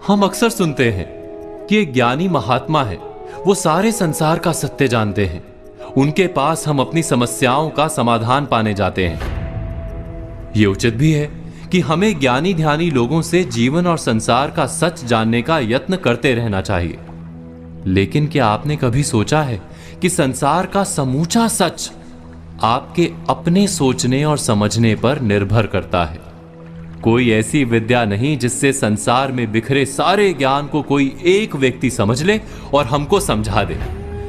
हम अक्सर सुनते हैं कि एक ज्ञानी महात्मा है, वो सारे संसार का सत्य जानते हैं, उनके पास हम अपनी समस्याओं का समाधान पाने जाते हैं। ये उचित भी है कि हमें ज्ञानी ध्यानी लोगों से जीवन और संसार का सच जानने का यत्न करते रहना चाहिए। लेकिन क्या आपने कभी सोचा है कि संसार का समूचा सच आपके अपने सोचने और समझने पर निर्भर करता है। कोई ऐसी विद्या नहीं जिससे संसार में बिखरे सारे ज्ञान को कोई एक व्यक्ति समझ ले और हमको समझा दे।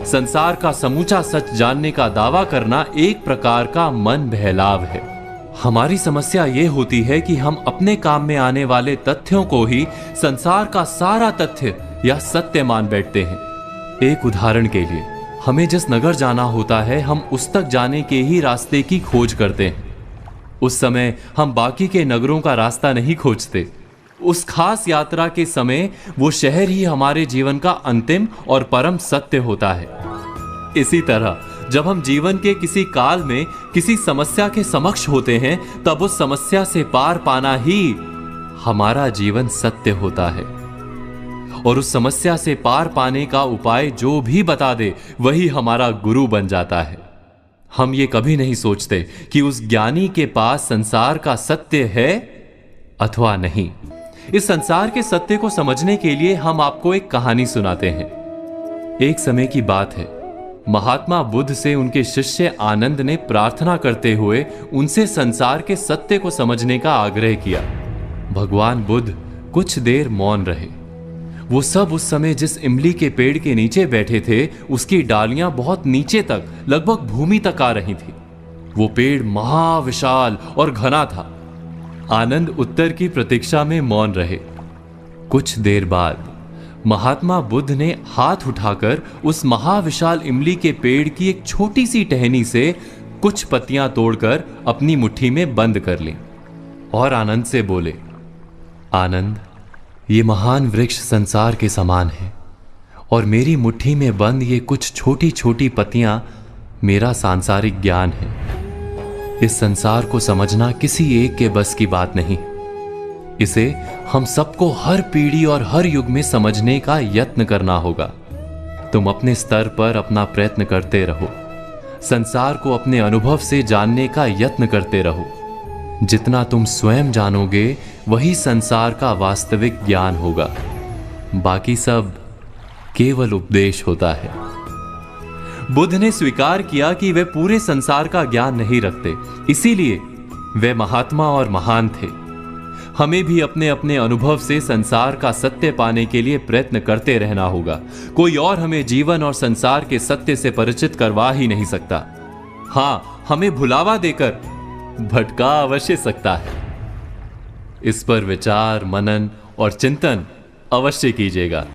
संसार का समूचा सच जानने का दावा करना एक प्रकार का मन बहलाव है। हमारी समस्या यह होती है कि हम अपने काम में आने वाले तथ्यों को ही संसार का सारा तथ्य या सत्य मान बैठते हैं। एक उदाहरण के लिए, हमें जिस नगर जाना होता है, हम उस तक जाने के ही रास्ते की खोज करते हैं। उस समय हम बाकी के नगरों का रास्ता नहीं खोजते। उस खास यात्रा के समय वो शहर ही हमारे जीवन का अंतिम और परम सत्य होता है। इसी तरह जब हम जीवन के किसी काल में किसी समस्या के समक्ष होते हैं, तब उस समस्या से पार पाना ही हमारा जीवन सत्य होता है। और उस समस्या से पार पाने का उपाय जो भी बता दे, वही हमारा गुरु बन जाता है। हम ये कभी नहीं सोचते कि उस ज्ञानी के पास संसार का सत्य है अथवा नहीं। इस संसार के सत्य को समझने के लिए हम आपको एक कहानी सुनाते हैं। एक समय की बात है, महात्मा बुद्ध से उनके शिष्य आनंद ने प्रार्थना करते हुए उनसे संसार के सत्य को समझने का आग्रह किया। भगवान बुद्ध कुछ देर मौन रहे। वो सब उस समय जिस इमली के पेड़ के नीचे बैठे थे, उसकी डालियां बहुत नीचे तक, लगभग भूमि तक आ रही थी। वो पेड़ महाविशाल और घना था। आनंद उत्तर की प्रतीक्षा में मौन रहे। कुछ देर बाद महात्मा बुद्ध ने हाथ उठाकर उस महाविशाल इमली के पेड़ की एक छोटी सी टहनी से कुछ पत्तियां तोड़कर अपनी मुट्ठी में बंद कर लीं और आनंद से बोले, आनंद, ये महान वृक्ष संसार के समान है और मेरी मुट्ठी में बंद ये कुछ छोटी छोटी पत्तियां मेरा सांसारिक ज्ञान है। इस संसार को समझना किसी एक के बस की बात नहीं। इसे हम सबको हर पीढ़ी और हर युग में समझने का यत्न करना होगा। तुम अपने स्तर पर अपना प्रयत्न करते रहो। संसार को अपने अनुभव से जानने का यत्न करते रहो। जितना तुम स्वयं जानोगे, वही संसार का वास्तविक ज्ञान होगा। बाकी सब केवल उपदेश होता है। बुद्ध ने स्वीकार किया कि वे पूरे संसार का ज्ञान नहीं रखते, इसीलिए वे महात्मा और महान थे। हमें भी अपने अपने अनुभव से संसार का सत्य पाने के लिए प्रयत्न करते रहना होगा। कोई और हमें जीवन और संसार के सत्य से परिचित करवा ही नहीं सकता। हां, हमें भुलावा देकर भटका अवश्य सकता है। इस पर विचार, मनन और चिंतन अवश्य कीजिएगा।